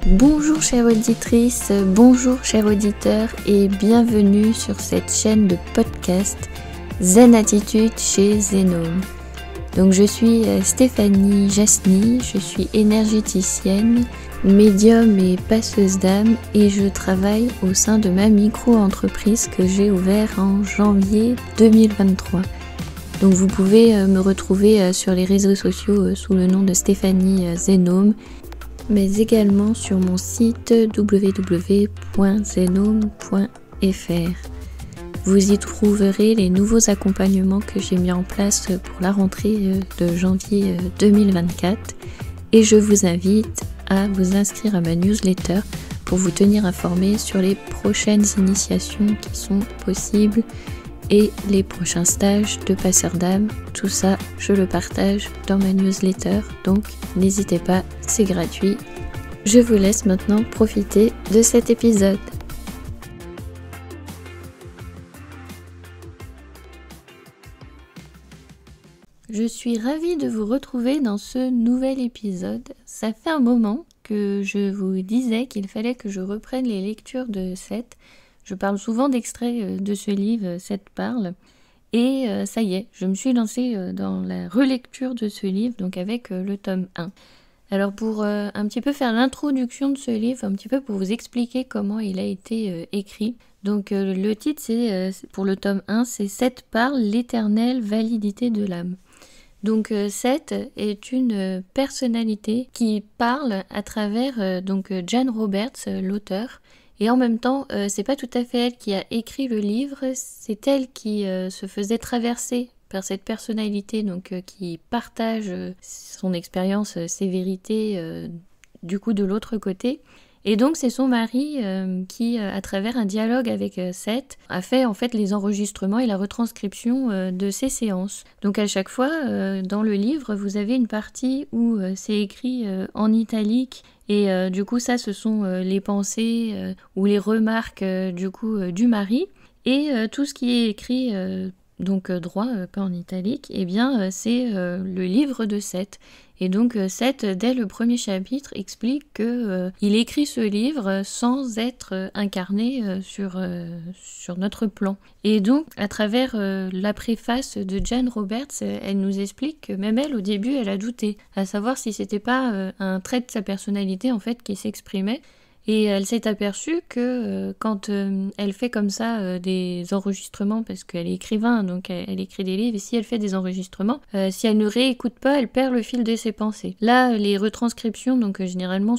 Bonjour chère auditrice, bonjour chers auditeurs et bienvenue sur cette chaîne de podcast Zen Attitude chez Zenome. Donc je suis Stéphanie Jasny, je suis énergéticienne, médium et passeuse d'âme et je travaille au sein de ma micro-entreprise que j'ai ouverte en janvier 2023. Donc vous pouvez me retrouver sur les réseaux sociaux sous le nom de Stéphanie Zenome, mais également sur mon site www.zenome.fr. Vous y trouverez les nouveaux accompagnements que j'ai mis en place pour la rentrée de janvier 2024 et je vous invite à vous inscrire à ma newsletter pour vous tenir informé sur les prochaines initiations qui sont possibles et les prochains stages de passeur d'âme. Tout ça, je le partage dans ma newsletter, donc n'hésitez pas, c'est gratuit. Je vous laisse maintenant profiter de cet épisode. Je suis ravie de vous retrouver dans ce nouvel épisode. Ça fait un moment que je vous disais qu'il fallait que je reprenne les lectures de Seth. Je parle souvent d'extraits de ce livre, Seth parle. Et ça y est, je me suis lancée dans la relecture de ce livre, donc avec le tome 1. Alors pour un petit peu faire l'introduction de ce livre, un petit peu pour vous expliquer comment il a été écrit. Donc le titre, c'est pour le tome 1, c'est Seth parle, l'éternelle validité de l'âme. Donc Seth est une personnalité qui parle à travers Jan Roberts, l'auteur. Et en même temps, c'est pas tout à fait elle qui a écrit le livre, c'est elle qui se faisait traverser par cette personnalité, donc qui partage son expérience, ses vérités, du coup de l'autre côté. Et donc c'est son mari qui, à travers un dialogue avec Seth, a fait en fait les enregistrements et la retranscription de ces séances. Donc à chaque fois, dans le livre, vous avez une partie où c'est écrit en italique. Et du coup, ça, ce sont les pensées ou les remarques du mari. Et tout ce qui est écrit, droit, pas en italique, eh bien, c'est le livre de Seth. Et donc, Seth, dès le premier chapitre, explique qu'il écrit ce livre sans être incarné sur notre plan. Et donc, à travers la préface de Jan Roberts, elle nous explique que même elle, au début, elle a douté, à savoir si c'était pas un trait de sa personnalité, en fait, qui s'exprimait. Et elle s'est aperçue que quand elle fait comme ça des enregistrements, parce qu'elle est écrivain, donc elle écrit des livres, et si elle fait des enregistrements, si elle ne réécoute pas, elle perd le fil de ses pensées. Là, les retranscriptions, donc généralement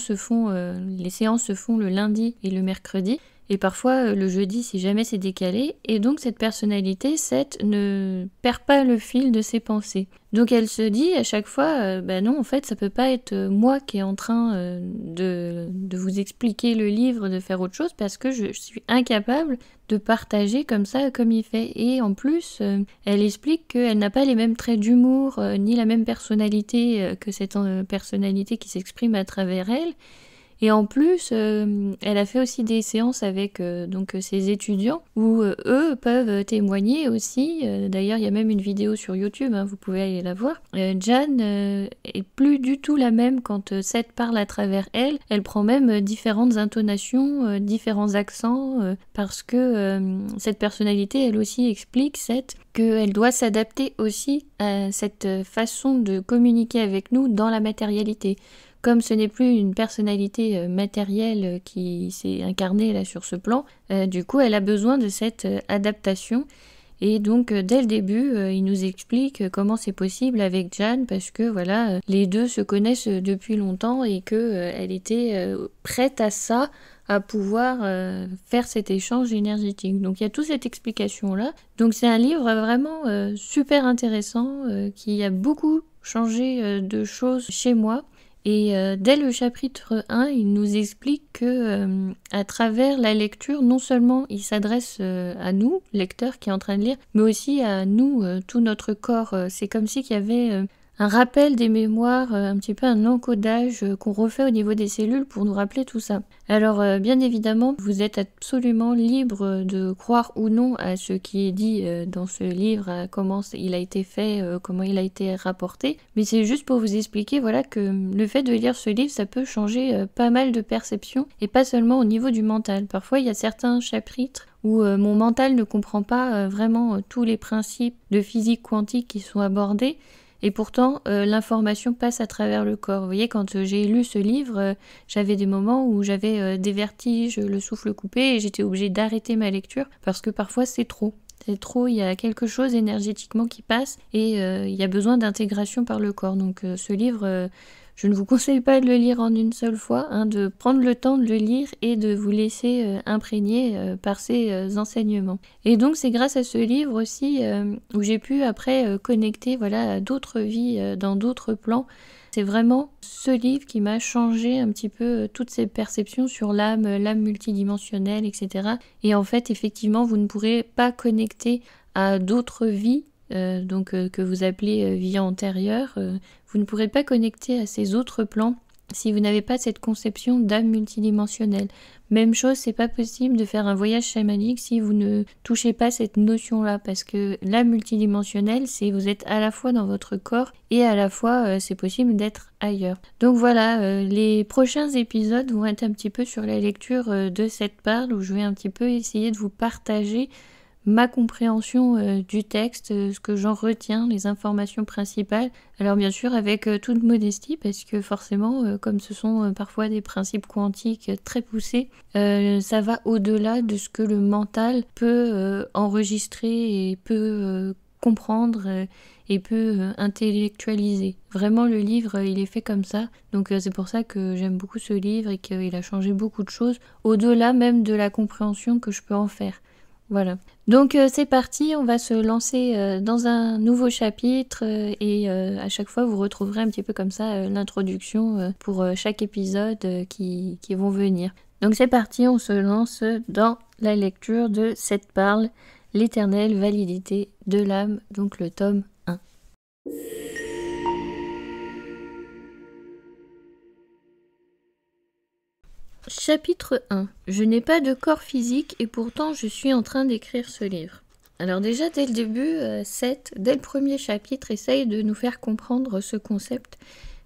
les séances se font le lundi et le mercredi, et parfois le jeudi si jamais c'est décalé, et donc cette personnalité, Seth, ne perd pas le fil de ses pensées. Donc elle se dit à chaque fois, non, en fait ça peut pas être moi qui est en train de vous expliquer le livre, de faire autre chose, parce que je suis incapable de partager comme ça, comme il fait. Et en plus, elle explique qu'elle n'a pas les mêmes traits d'humour, ni la même personnalité que cette personnalité qui s'exprime à travers elle. Et en plus, elle a fait aussi des séances avec ses étudiants où eux peuvent témoigner aussi. D'ailleurs, il y a même une vidéo sur YouTube, vous pouvez aller la voir. Jan est plus du tout la même quand Seth parle à travers elle. Elle prend même différentes intonations, différents accents, parce que cette personnalité, elle aussi explique, Seth, qu'elle doit s'adapter aussi à cette façon de communiquer avec nous dans la matérialité. Comme ce n'est plus une personnalité matérielle qui s'est incarnée là sur ce plan, du coup elle a besoin de cette adaptation. Et donc dès le début, il nous explique comment c'est possible avec Jan, parce que voilà, les deux se connaissent depuis longtemps et qu'elle était prête à ça, à pouvoir faire cet échange énergétique. Donc il y a toute cette explication-là. Donc c'est un livre vraiment super intéressant qui a beaucoup changé de choses chez moi. Et dès le chapitre 1, il nous explique que à travers la lecture, non seulement il s'adresse à nous, lecteurs qui est en train de lire, mais aussi à nous, tout notre corps. C'est comme si qu'il y avait un rappel des mémoires, un petit peu un encodage qu'on refait au niveau des cellules pour nous rappeler tout ça. Alors bien évidemment, vous êtes absolument libre de croire ou non à ce qui est dit dans ce livre, à comment il a été fait, comment il a été rapporté, mais c'est juste pour vous expliquer voilà, que le fait de lire ce livre, ça peut changer pas mal de perceptions, et pas seulement au niveau du mental. Parfois, il y a certains chapitres où mon mental ne comprend pas vraiment tous les principes de physique quantique qui sont abordés, et pourtant l'information passe à travers le corps. Vous voyez, quand j'ai lu ce livre, j'avais des moments où j'avais des vertiges, le souffle coupé, et j'étais obligée d'arrêter ma lecture parce que parfois c'est trop. C'est trop, il y a quelque chose énergétiquement qui passe et il y a besoin d'intégration par le corps. Donc ce livre, je ne vous conseille pas de le lire en une seule fois, de prendre le temps de le lire et de vous laisser imprégner par ces enseignements. Et donc c'est grâce à ce livre aussi où j'ai pu après connecter voilà, à d'autres vies dans d'autres plans. C'est vraiment ce livre qui m'a changé un petit peu toutes ces perceptions sur l'âme, l'âme multidimensionnelle, etc. Et en fait, effectivement, vous ne pourrez pas connecter à d'autres vies, que vous appelez vie antérieure. Vous ne pourrez pas connecter à ces autres plans si vous n'avez pas cette conception d'âme multidimensionnelle. Même chose, c'est pas possible de faire un voyage chamanique si vous ne touchez pas cette notion-là, parce que l'âme multidimensionnelle, c'est vous êtes à la fois dans votre corps et à la fois c'est possible d'être ailleurs. Donc voilà, les prochains épisodes vont être un petit peu sur la lecture de cette parle, où je vais un petit peu essayer de vous partager ma compréhension du texte, ce que j'en retiens, les informations principales. Alors bien sûr avec toute modestie, parce que forcément, comme ce sont parfois des principes quantiques très poussés, ça va au-delà de ce que le mental peut enregistrer et peut comprendre et peut intellectualiser. Vraiment le livre, il est fait comme ça. Donc c'est pour ça que j'aime beaucoup ce livre et qu'il a changé beaucoup de choses, au-delà même de la compréhension que je peux en faire. Voilà. Donc c'est parti, on va se lancer dans un nouveau chapitre et à chaque fois vous retrouverez un petit peu comme ça l'introduction pour chaque épisode qui vont venir. Donc c'est parti, on se lance dans la lecture de cette parle, l'éternelle validité de l'âme, donc le tome 1. Chapitre 1. Je n'ai pas de corps physique et pourtant je suis en train d'écrire ce livre. Alors déjà dès le début, Seth, dès le premier chapitre, essaye de nous faire comprendre ce concept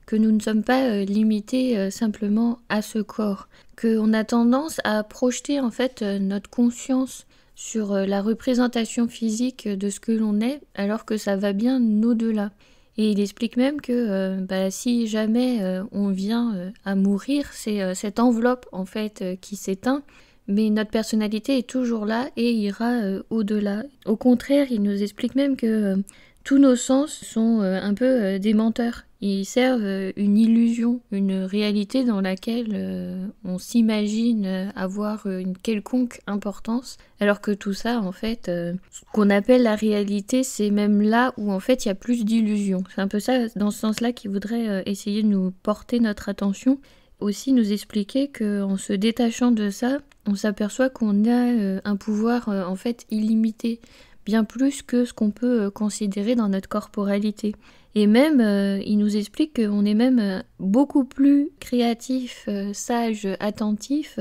que nous ne sommes pas limités simplement à ce corps, qu'on a tendance à projeter en fait notre conscience sur la représentation physique de ce que l'on est, alors que ça va bien au-delà. Et il explique même que si jamais on vient à mourir, c'est cette enveloppe en fait qui s'éteint, mais notre personnalité est toujours là et ira au-delà. Au contraire, il nous explique même que tous nos sens sont un peu des menteurs. Ils servent une illusion, une réalité dans laquelle on s'imagine avoir une quelconque importance, alors que tout ça, en fait, ce qu'on appelle la réalité, c'est même là où, en fait, il y a plus d'illusions. C'est un peu ça, dans ce sens-là, qu'il voudrait essayer de nous porter notre attention. Aussi nous expliquer qu'en se détachant de ça, on s'aperçoit qu'on a un pouvoir, en fait, illimité, bien plus que ce qu'on peut considérer dans notre corporalité. Et même, il nous explique qu'on est même beaucoup plus créatif, sage, attentif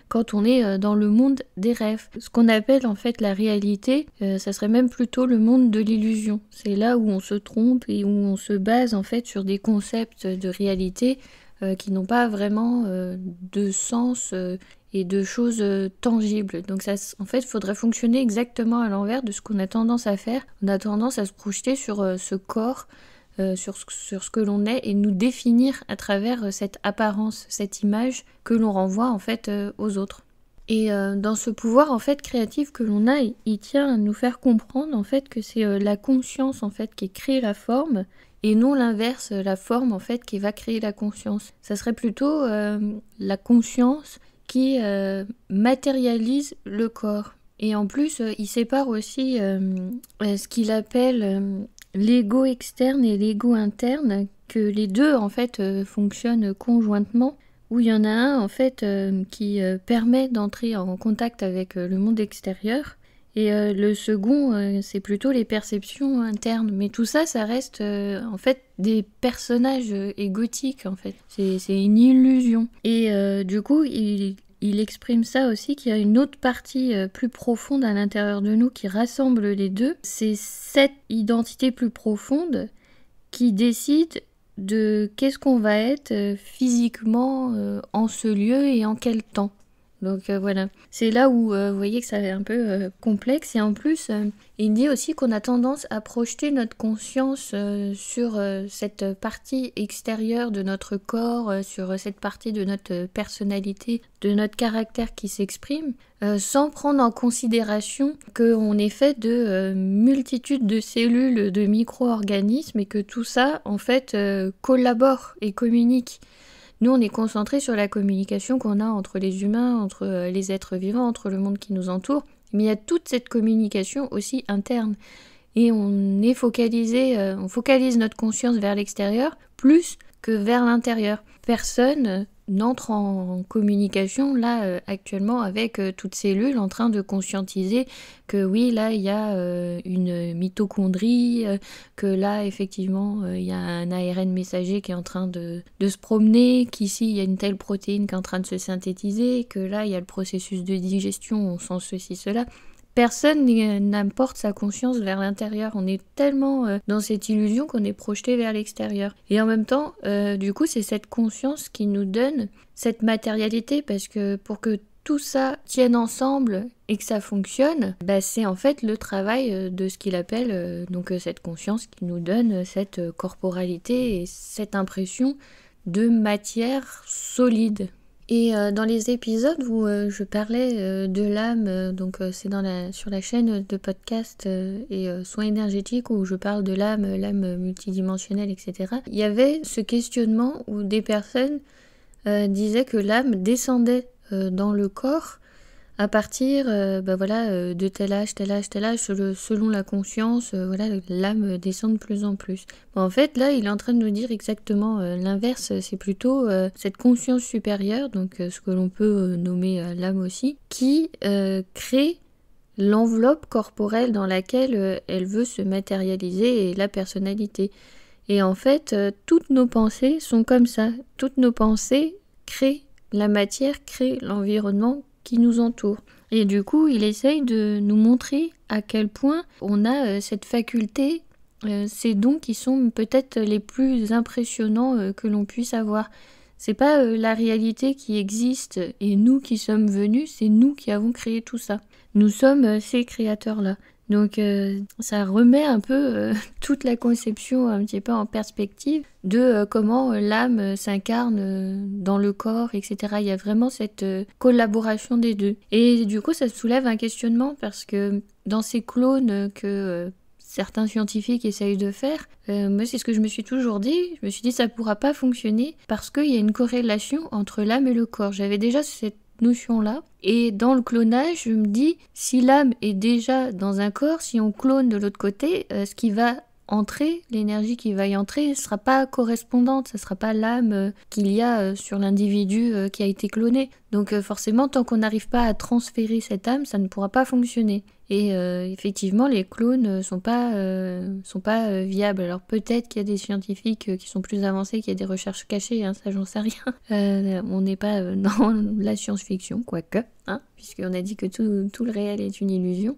quand on est dans le monde des rêves. Ce qu'on appelle en fait la réalité, ça serait même plutôt le monde de l'illusion. C'est là où on se trompe et où on se base en fait sur des concepts de réalité qui n'ont pas vraiment de sens et de choses tangibles. Donc ça, en fait, il faudrait fonctionner exactement à l'envers de ce qu'on a tendance à faire. On a tendance à se projeter sur ce corps, sur ce que l'on est et nous définir à travers cette apparence, cette image que l'on renvoie en fait aux autres. Et dans ce pouvoir en fait créatif que l'on a, il tient à nous faire comprendre en fait que c'est la conscience en fait qui crée la forme et non l'inverse, la forme en fait qui va créer la conscience. Ça serait plutôt la conscience qui matérialise le corps. Et en plus, il sépare aussi ce qu'il appelle l'ego externe et l'ego interne, que les deux en fait fonctionnent conjointement, où il y en a un en fait qui permet d'entrer en contact avec le monde extérieur, Et le second, c'est plutôt les perceptions internes. Mais tout ça, ça reste en fait des personnages égotiques en fait. C'est une illusion. Et du coup, il exprime ça aussi, qu'il y a une autre partie plus profonde à l'intérieur de nous qui rassemble les deux. C'est cette identité plus profonde qui décide de qu'est-ce qu'on va être physiquement en ce lieu et en quel temps. Donc voilà, c'est là où vous voyez que ça est un peu complexe. Et en plus, il dit aussi qu'on a tendance à projeter notre conscience sur cette partie extérieure de notre corps, sur cette partie de notre personnalité, de notre caractère qui s'exprime, sans prendre en considération qu'on est fait de multitudes de cellules, de micro-organismes, et que tout ça, en fait, collabore et communique. Nous, on est concentré sur la communication qu'on a entre les humains, entre les êtres vivants, entre le monde qui nous entoure. Mais il y a toute cette communication aussi interne. Et on est focalisé, on focalise notre conscience vers l'extérieur plus que vers l'intérieur. Personne n'entre en communication là actuellement avec toute cellule en train de conscientiser que oui, là il y a une mitochondrie, que là effectivement il y a un ARN messager qui est en train de se promener, qu'ici il y a une telle protéine qui est en train de se synthétiser, que là il y a le processus de digestion, on sent ceci, cela. Personne n'apporte sa conscience vers l'intérieur. On est tellement dans cette illusion qu'on est projeté vers l'extérieur. Et en même temps, du coup, c'est cette conscience qui nous donne cette matérialité, parce que pour que tout ça tienne ensemble et que ça fonctionne, bah, c'est en fait le travail de ce qu'il appelle donc cette conscience qui nous donne cette corporalité et cette impression de matière solide. Et dans les épisodes où je parlais de l'âme, donc c'est sur la chaîne de podcast et soins énergétiques où je parle de l'âme multidimensionnelle, etc. Il y avait ce questionnement où des personnes disaient que l'âme descendait dans le corps à partir de tel âge, selon la conscience, l'âme descend de plus en plus. Bon, en fait, là, il est en train de nous dire exactement l'inverse. C'est plutôt cette conscience supérieure, donc ce que l'on peut nommer l'âme aussi, qui crée l'enveloppe corporelle dans laquelle elle veut se matérialiser et la personnalité. Et en fait, toutes nos pensées sont comme ça. Toutes nos pensées créent la matière, créent l'environnement qui nous entoure. Et du coup, il essaye de nous montrer à quel point on a cette faculté, ces dons qui sont peut-être les plus impressionnants que l'on puisse avoir. C'est pas la réalité qui existe et nous qui sommes venus, c'est nous qui avons créé tout ça. Nous sommes ces créateurs-là. Donc ça remet un peu toute la conception un petit peu en perspective de comment l'âme s'incarne dans le corps, etc. Il y a vraiment cette collaboration des deux. Et du coup, ça soulève un questionnement parce que dans ces clones que certains scientifiques essayent de faire, moi c'est ce que je me suis toujours dit. Je me suis dit ça pourra pas fonctionner parce qu'il y a une corrélation entre l'âme et le corps. J'avais déjà cette notion-là. Et dans le clonage, je me dis, si l'âme est déjà dans un corps, si on clone de l'autre côté, ce qui va entrer, l'énergie qui va y entrer, ne sera pas correspondante, ce ne sera pas l'âme qu'il y a sur l'individu qui a été cloné. Donc forcément, tant qu'on n'arrive pas à transférer cette âme, ça ne pourra pas fonctionner. Et effectivement, les clones sont pas viables. Alors peut-être qu'il y a des scientifiques qui sont plus avancés, qu'il y a des recherches cachées, hein, ça j'en sais rien. On n'est pas dans la science-fiction, quoique, hein, puisqu'on a dit que tout le réel est une illusion.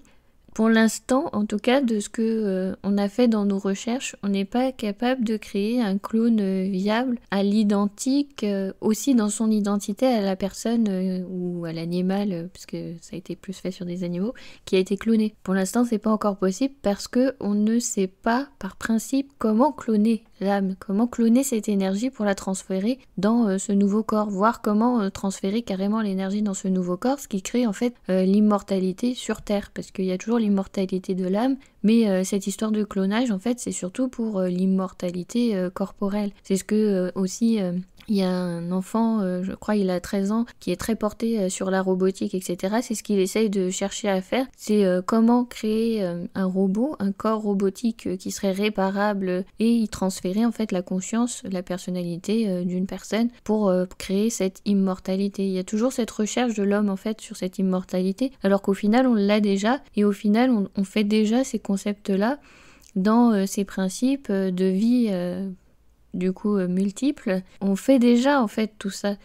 Pour l'instant, en tout cas, de ce que on a fait dans nos recherches, on n'est pas capable de créer un clone viable à l'identique, aussi dans son identité à la personne ou à l'animal, parce que ça a été plus fait sur des animaux, qui a été cloné. Pour l'instant, c'est pas encore possible parce que on ne sait pas, par principe, comment cloner l'âme, comment cloner cette énergie pour la transférer dans ce nouveau corps, voir comment transférer carrément l'énergie dans ce nouveau corps, ce qui crée en fait l'immortalité sur Terre, parce qu'il y a toujours l'immortalité de l'âme, mais cette histoire de clonage, en fait, c'est surtout pour l'immortalité corporelle. C'est ce que aussi Il y a un enfant, je crois il a 13 ans, qui est très porté sur la robotique, etc. C'est ce qu'il essaye de chercher à faire. C'est comment créer un robot, un corps robotique qui serait réparable et y transférer en fait la conscience, la personnalité d'une personne pour créer cette immortalité. Il y a toujours cette recherche de l'homme en fait sur cette immortalité, alors qu'au final on l'a déjà, et au final on fait déjà ces concepts-là dans ces principes de vie multiples. On fait déjà en fait tout ça,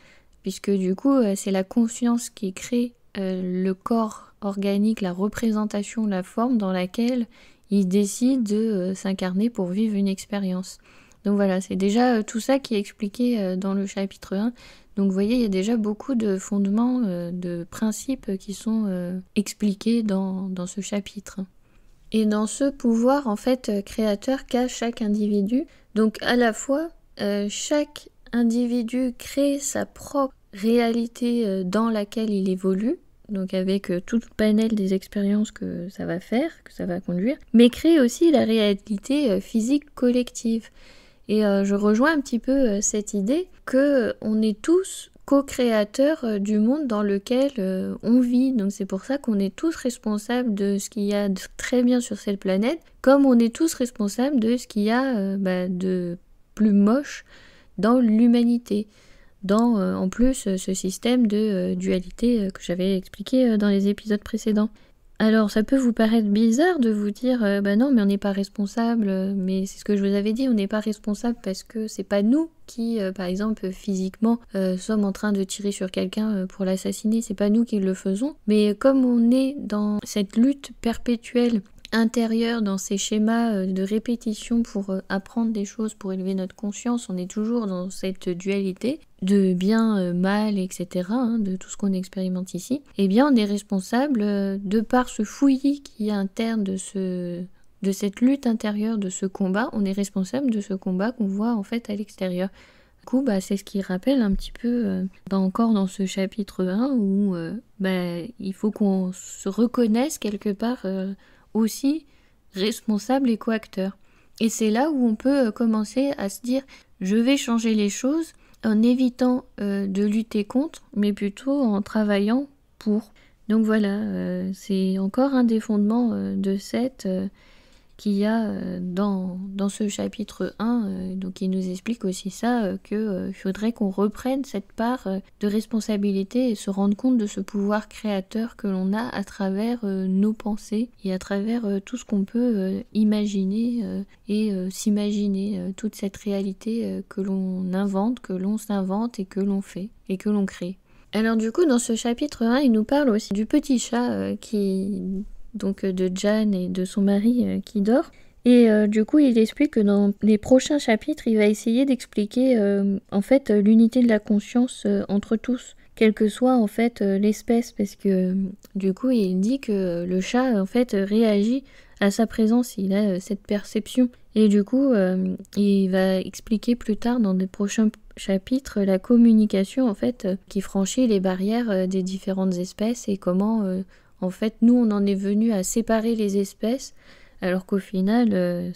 puisque du coup c'est la conscience qui crée le corps organique, la représentation, la forme dans laquelle il décide de s'incarner pour vivre une expérience. Donc voilà, c'est déjà tout ça qui est expliqué dans le chapitre 1. Donc vous voyez, il y a déjà beaucoup de fondements, de principes qui sont expliqués dans ce chapitre. Et dans ce pouvoir en fait créateur qu'a chaque individu, donc à la fois chaque individu crée sa propre réalité dans laquelle il évolue, donc avec tout le panel des expériences que ça va faire, que ça va conduire, mais crée aussi la réalité physique collective. Et je rejoins un petit peu cette idée que on est tous co-créateurs du monde dans lequel on vit. Donc c'est pour ça qu'on est tous responsables de ce qu'il y a de très bien sur cette planète, comme on est tous responsables de ce qu'il y a de plus moche dans l'humanité. Dans en plus ce système de dualité que j'avais expliqué dans les épisodes précédents. Alors ça peut vous paraître bizarre de vous dire non mais on n'est pas responsable, mais c'est ce que je vous avais dit, on n'est pas responsable parce que c'est pas nous qui par exemple physiquement sommes en train de tirer sur quelqu'un pour l'assassiner, c'est pas nous qui le faisons, mais comme on est dans cette lutte perpétuelle intérieure, dans ces schémas de répétition pour apprendre des choses, pour élever notre conscience, on est toujours dans cette dualité de bien, mal, etc., de tout ce qu'on expérimente ici, eh bien on est responsable de par ce fouillis qui est interne de cette lutte intérieure, de ce combat, on est responsable de ce combat qu'on voit en fait à l'extérieur. Du coup, c'est ce qui rappelle un petit peu encore dans ce chapitre 1 où il faut qu'on se reconnaisse quelque part aussi responsable et coacteur. Et c'est là où on peut commencer à se dire je vais changer les choses en évitant de lutter contre, mais plutôt en travaillant pour. Donc voilà, c'est encore un des fondements de Seth qu'il y a dans ce chapitre 1, donc il nous explique aussi ça, qu'il faudrait qu'on reprenne cette part de responsabilité et se rendre compte de ce pouvoir créateur que l'on a à travers nos pensées et à travers tout ce qu'on peut imaginer et s'imaginer, toute cette réalité que l'on invente, que l'on s'invente et que l'on fait et que l'on crée. Alors du coup, dans ce chapitre 1, il nous parle aussi du petit chat donc de Jan et de son mari qui dort. Et du coup, il explique que dans les prochains chapitres, il va essayer d'expliquer en fait l'unité de la conscience entre tous, quelle que soit en fait l'espèce, parce que du coup, il dit que le chat en fait réagit à sa présence, il a cette perception. Et du coup, il va expliquer plus tard dans des prochains chapitres la communication en fait qui franchit les barrières des différentes espèces et comment en fait, nous, on en est venu à séparer les espèces, alors qu'au final,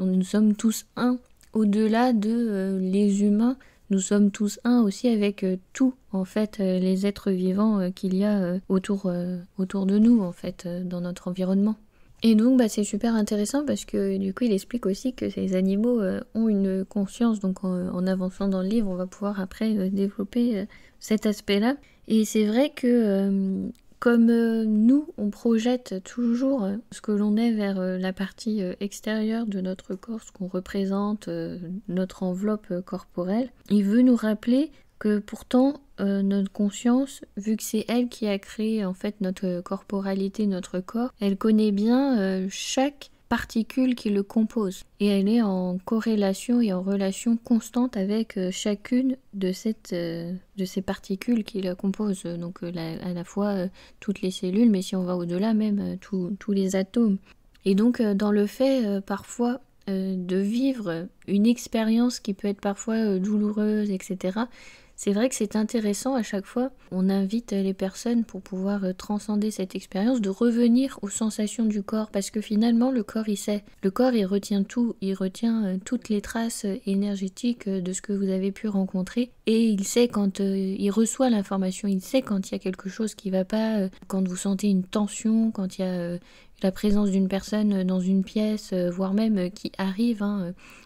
nous sommes tous un. Au-delà de les humains, nous sommes tous un aussi avec tous, en fait, les êtres vivants qu'il y a autour de nous, en fait, dans notre environnement. Et donc, c'est super intéressant parce que, du coup, il explique aussi que ces animaux ont une conscience. Donc, en avançant dans le livre, on va pouvoir après développer cet aspect-là. Et c'est vrai que comme nous, on projette toujours ce que l'on est vers la partie extérieure de notre corps, ce qu'on représente, notre enveloppe corporelle, il veut nous rappeler que pourtant notre conscience, vu que c'est elle qui a créé en fait notre corporalité, notre corps, elle connaît bien chaque particule qui le compose et elle est en corrélation et en relation constante avec chacune de ces particules qui la composent, donc à la fois toutes les cellules, mais si on va au-delà même tous les atomes. Et donc dans le fait parfois de vivre une expérience qui peut être parfois douloureuse, etc., c'est vrai que c'est intéressant à chaque fois. On invite les personnes pour pouvoir transcender cette expérience, de revenir aux sensations du corps, parce que finalement le corps il sait. Le corps il retient tout, il retient toutes les traces énergétiques de ce que vous avez pu rencontrer, et il sait quand il reçoit l'information, il sait quand il y a quelque chose qui va pas, quand vous sentez une tension, quand il y a la présence d'une personne dans une pièce, voire même qui arrive.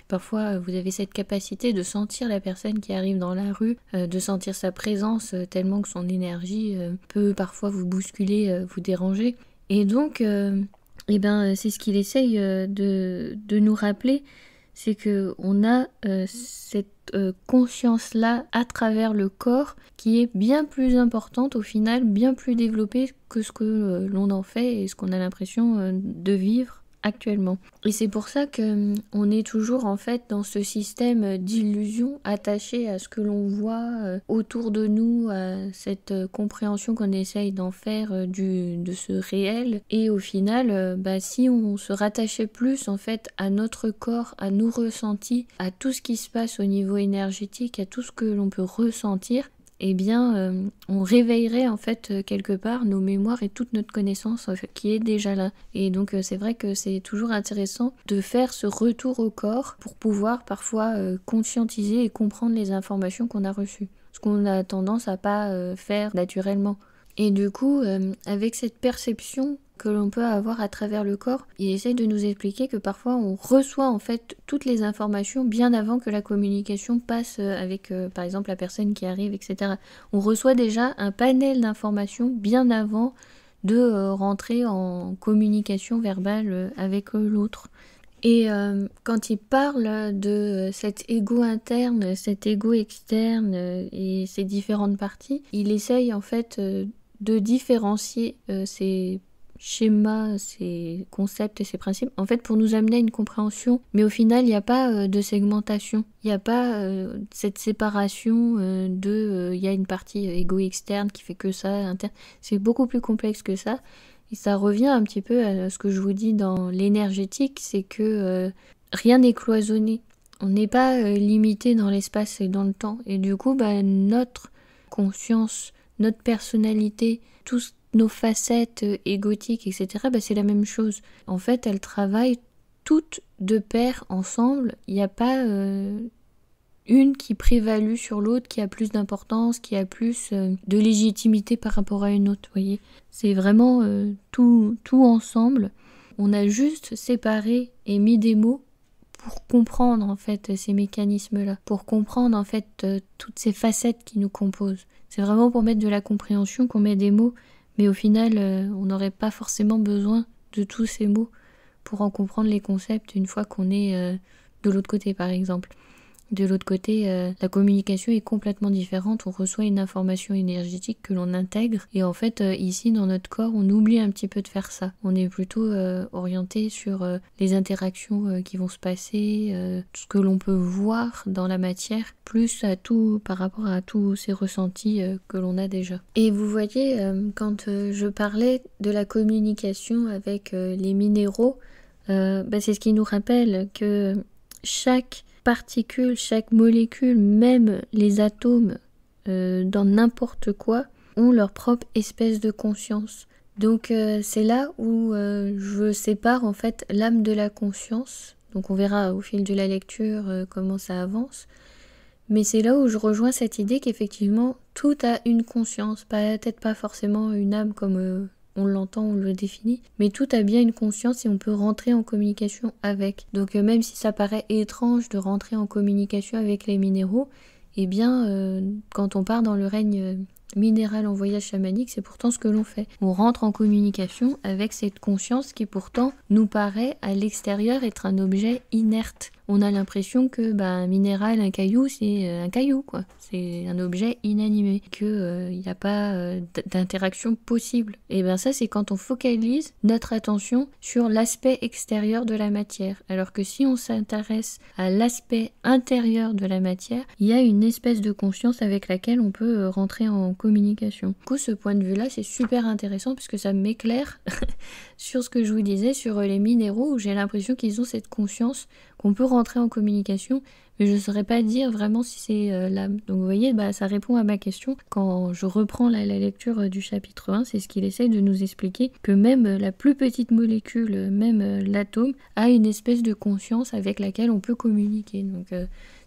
Parfois, vous avez cette capacité de sentir la personne qui arrive dans la rue, de sentir sa présence tellement que son énergie peut parfois vous bousculer, vous déranger. Et donc, c'est ce qu'il essaye de nous rappeler, c'est qu'on a cette conscience-là à travers le corps qui est bien plus importante au final, bien plus développée que ce que l'on en fait et ce qu'on a l'impression de vivre actuellement. Et c'est pour ça que on est toujours en fait dans ce système d'illusion attaché à ce que l'on voit autour de nous, à cette compréhension qu'on essaye d'en faire de ce réel. Et au final, si on se rattachait plus en fait à notre corps, à nos ressentis, à tout ce qui se passe au niveau énergétique, à tout ce que l'on peut ressentir, on réveillerait en fait quelque part nos mémoires et toute notre connaissance qui est déjà là. Et donc c'est vrai que c'est toujours intéressant de faire ce retour au corps pour pouvoir parfois conscientiser et comprendre les informations qu'on a reçues. Ce qu'on a tendance à pas faire naturellement. Et du coup, avec cette perception que l'on peut avoir à travers le corps, il essaye de nous expliquer que parfois on reçoit en fait toutes les informations bien avant que la communication passe avec par exemple la personne qui arrive, etc. On reçoit déjà un panel d'informations bien avant de rentrer en communication verbale avec l'autre. Et quand il parle de cet ego interne, cet ego externe et ces différentes parties, il essaye en fait de différencier ces schémas, ces concepts et ces principes, en fait pour nous amener à une compréhension, mais au final il n'y a pas de segmentation, il n'y a pas cette séparation il y a une partie égo externe qui fait que ça, interne, c'est beaucoup plus complexe que ça, et ça revient un petit peu à ce que je vous dis dans l'énergétique, c'est que rien n'est cloisonné, on n'est pas limité dans l'espace et dans le temps, et du coup notre conscience, notre personnalité, tous nos facettes égotiques, etc., c'est la même chose. En fait, elles travaillent toutes de pair ensemble. Il n'y a pas une qui prévalue sur l'autre, qui a plus d'importance, qui a plus de légitimité par rapport à une autre, vous voyez. C'est vraiment tout ensemble. On a juste séparé et mis des mots pour comprendre en fait ces mécanismes-là, pour comprendre en fait toutes ces facettes qui nous composent. C'est vraiment pour mettre de la compréhension qu'on met des mots, mais au final, on n'aurait pas forcément besoin de tous ces mots pour en comprendre les concepts une fois qu'on est de l'autre côté, par exemple. De l'autre côté, la communication est complètement différente. On reçoit une information énergétique que l'on intègre. Et en fait, ici, dans notre corps, on oublie un petit peu de faire ça. On est plutôt orienté sur les interactions qui vont se passer, ce que l'on peut voir dans la matière, plus à tout par rapport à tous ces ressentis que l'on a déjà. Et vous voyez, quand je parlais de la communication avec les minéraux, c'est ce qui nous rappelle que chaque particules, chaque molécule, même les atomes dans n'importe quoi, ont leur propre espèce de conscience. Donc c'est là où je sépare en fait l'âme de la conscience. Donc on verra au fil de la lecture comment ça avance. Mais c'est là où je rejoins cette idée qu'effectivement tout a une conscience, peut-être pas forcément une âme comme on l'entend, on le définit, mais tout a bien une conscience et on peut rentrer en communication avec. Donc même si ça paraît étrange de rentrer en communication avec les minéraux, quand on part dans le règne minéral en voyage chamanique, c'est pourtant ce que l'on fait. On rentre en communication avec cette conscience qui pourtant nous paraît à l'extérieur être un objet inerte. On a l'impression que un minéral, un caillou, c'est un caillou, quoi. C'est un objet inanimé, qu'il n'y a pas d'interaction possible. Et ça, c'est quand on focalise notre attention sur l'aspect extérieur de la matière. Alors que si on s'intéresse à l'aspect intérieur de la matière, il y a une espèce de conscience avec laquelle on peut rentrer en communication. Du coup, ce point de vue-là, c'est super intéressant puisque ça m'éclaire sur ce que je vous disais sur les minéraux où j'ai l'impression qu'ils ont cette conscience qu'on peut rentrer en communication, mais je ne saurais pas dire vraiment si c'est l'âme. Donc vous voyez, ça répond à ma question. Quand je reprends la lecture du chapitre 1, c'est ce qu'il essaye de nous expliquer, que même la plus petite molécule, même l'atome, a une espèce de conscience avec laquelle on peut communiquer. Donc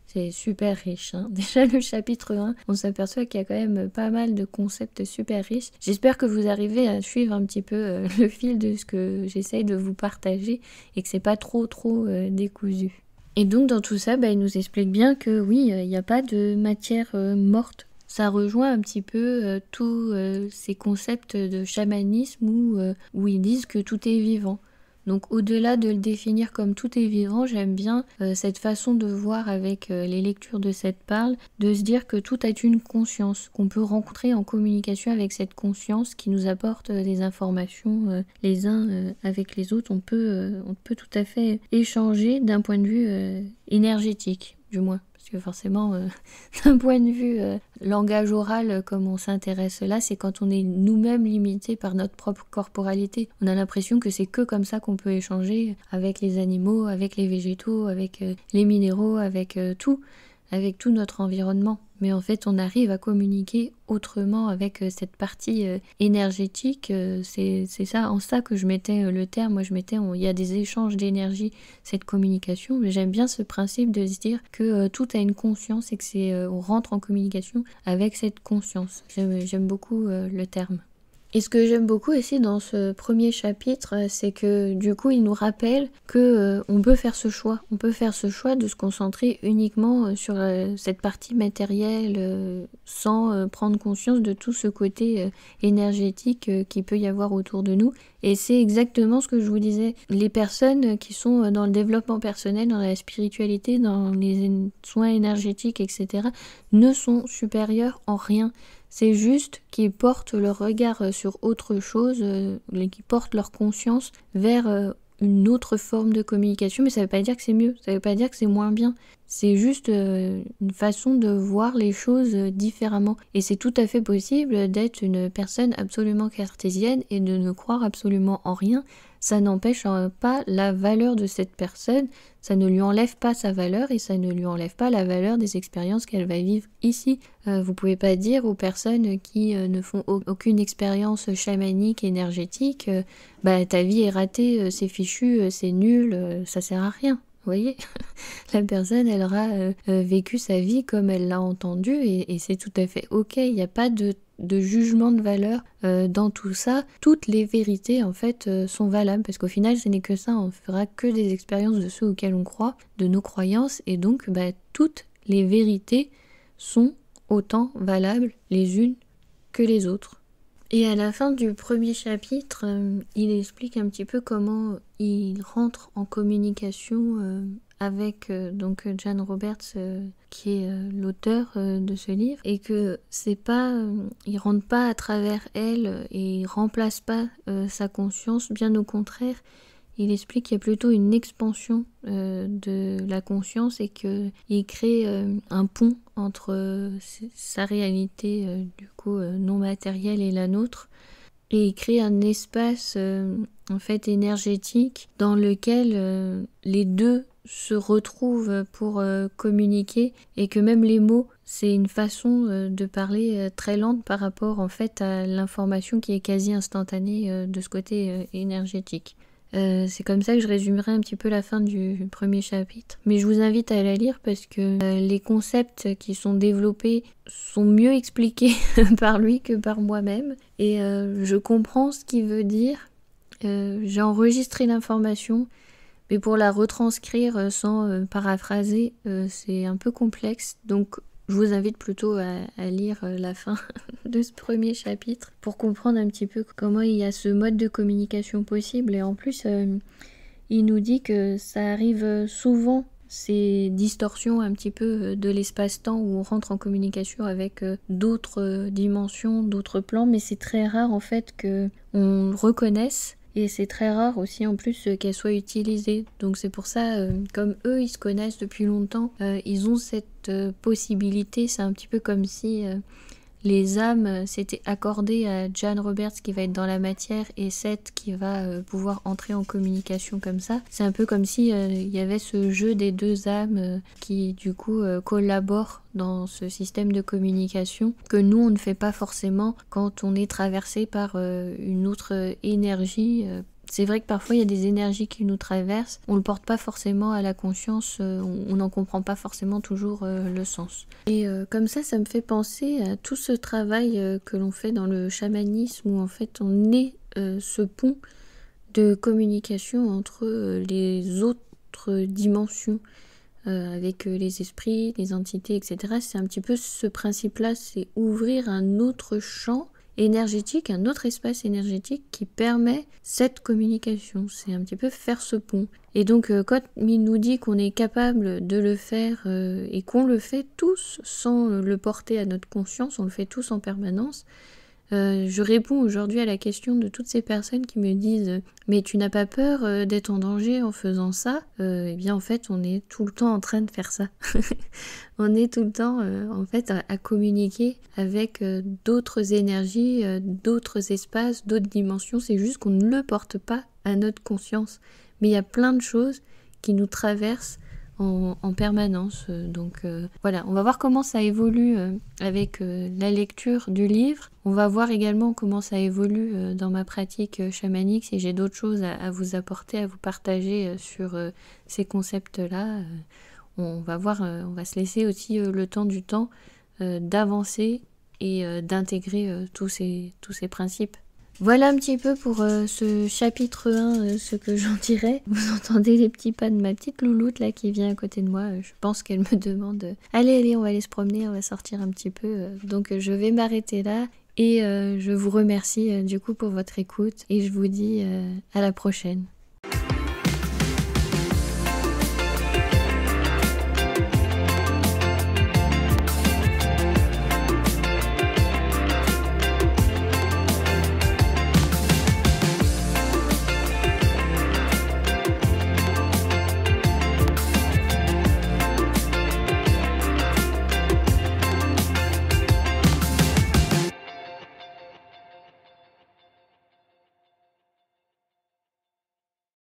c'est super riche. Déjà le chapitre 1, on s'aperçoit qu'il y a quand même pas mal de concepts super riches. J'espère que vous arrivez à suivre un petit peu le fil de ce que j'essaye de vous partager et que c'est pas trop décousu. Et donc dans tout ça, il nous explique bien que oui, il n'y a pas de matière morte. Ça rejoint un petit peu tous ces concepts de chamanisme où ils disent que tout est vivant. Donc au-delà de le définir comme tout est vivant, j'aime bien cette façon de voir avec les lectures de cette parle, de se dire que tout a une conscience, qu'on peut rencontrer en communication avec cette conscience qui nous apporte des informations les uns avec les autres. On peut tout à fait échanger d'un point de vue énergétique, du moins. Parce que forcément, d'un point de vue langage oral, comme on s'intéresse là, c'est quand on est nous-mêmes limités par notre propre corporalité. On a l'impression que c'est que comme ça qu'on peut échanger avec les animaux, avec les végétaux, avec les minéraux, avec tout notre environnement. Mais en fait, on arrive à communiquer autrement avec cette partie énergétique. C'est ça, en ça que je mettais le terme. Moi, il y a des échanges d'énergie, cette communication. Mais j'aime bien ce principe de se dire que tout a une conscience et que on rentre en communication avec cette conscience. J'aime beaucoup le terme. Et ce que j'aime beaucoup aussi dans ce premier chapitre, c'est que du coup il nous rappelle que on peut faire ce choix. On peut faire ce choix de se concentrer uniquement sur cette partie matérielle sans prendre conscience de tout ce côté énergétique qui peut y avoir autour de nous. Et c'est exactement ce que je vous disais. Les personnes qui sont dans le développement personnel, dans la spiritualité, dans les soins énergétiques, etc., ne sont supérieures en rien. C'est juste qu'ils portent leur regard sur autre chose, qu'ils portent leur conscience vers une autre forme de communication, mais ça ne veut pas dire que c'est mieux, ça ne veut pas dire que c'est moins bien. C'est juste une façon de voir les choses différemment. Et c'est tout à fait possible d'être une personne absolument cartésienne et de ne croire absolument en rien. Ça n'empêche pas la valeur de cette personne, ça ne lui enlève pas sa valeur et ça ne lui enlève pas la valeur des expériences qu'elle va vivre ici. Vous pouvez pas dire aux personnes qui ne font aucune expérience chamanique, énergétique, ta vie est ratée, c'est fichu, c'est nul, ça sert à rien. Vous voyez, la personne, elle aura vécu sa vie comme elle l'a entendu et c'est tout à fait ok. Il n'y a pas de jugement de valeur dans tout ça. Toutes les vérités, en fait, sont valables parce qu'au final, ce n'est que ça. On fera que des expériences de ceux auxquels on croit, de nos croyances et donc toutes les vérités sont autant valables les unes que les autres. Et à la fin du premier chapitre, il explique un petit peu comment il rentre en communication avec Jane Roberts, qui est l'auteur de ce livre, et que c'est pas, il rentre pas à travers elle et il remplace pas sa conscience, bien au contraire. Il explique qu'il y a plutôt une expansion de la conscience et qu'il crée un pont entre sa réalité non matérielle et la nôtre. Et il crée un espace en fait énergétique dans lequel les deux se retrouvent pour communiquer et que même les mots, c'est une façon de parler très lente par rapport en fait à l'information qui est quasi instantanée de ce côté énergétique. C'est comme ça que je résumerai un petit peu la fin du premier chapitre. Mais je vous invite à la lire parce que les concepts qui sont développés sont mieux expliqués par lui que par moi-même. Et je comprends ce qu'il veut dire. J'ai enregistré l'information, mais pour la retranscrire sans paraphraser, c'est un peu complexe. Donc je vous invite plutôt à lire la fin de ce premier chapitre pour comprendre un petit peu comment il y a ce mode de communication possible. Et en plus, il nous dit que ça arrive souvent, ces distorsions un petit peu de l'espace-temps où on rentre en communication avec d'autres dimensions, d'autres plans, mais c'est très rare en fait qu'on reconnaisse. Et c'est très rare aussi en plus qu'elle soit utilisée. Donc c'est pour ça, comme eux ils se connaissent depuis longtemps, ils ont cette possibilité. C'est un petit peu comme si les âmes s'étaient accordées à Jan Roberts qui va être dans la matière et Seth qui va pouvoir entrer en communication comme ça. C'est un peu comme si il y avait ce jeu des deux âmes qui du coup collaborent dans ce système de communication que nous on ne fait pas forcément quand on est traversé par une autre énergie. C'est vrai que parfois il y a des énergies qui nous traversent, on ne le porte pas forcément à la conscience, on n'en comprend pas forcément toujours le sens. Et comme ça me fait penser à tout ce travail que l'on fait dans le chamanisme où en fait on est ce pont de communication entre les autres dimensions avec les esprits, les entités, etc. C'est un petit peu ce principe-là, c'est ouvrir un autre champ énergétique, un autre espace énergétique qui permet cette communication. C'est un petit peu faire ce pont. Et donc quand il nous dit qu'on est capable de le faire et qu'on le fait tous sans le porter à notre conscience, on le fait tous en permanence, je réponds aujourd'hui à la question de toutes ces personnes qui me disent mais tu n'as pas peur d'être en danger en faisant ça? Eh bien en fait on est tout le temps en train de faire ça. On est tout le temps en fait à communiquer avec d'autres énergies, d'autres espaces, d'autres dimensions. C'est juste qu'on ne le porte pas à notre conscience. Mais il y a plein de choses qui nous traversent en permanence. Donc voilà, on va voir comment ça évolue avec la lecture du livre. On va voir également comment ça évolue dans ma pratique chamanique, si j'ai d'autres choses à vous apporter, à vous partager sur ces concepts-là. On va voir, on va se laisser aussi le temps du temps d'avancer et d'intégrer tous ces principes. Voilà un petit peu pour ce chapitre 1, ce que j'en dirais. Vous entendez les petits pas de ma petite louloute là qui vient à côté de moi. Je pense qu'elle me demande allez, on va aller se promener, on va sortir un petit peu. Donc je vais m'arrêter là et je vous remercie du coup pour votre écoute et je vous dis à la prochaine.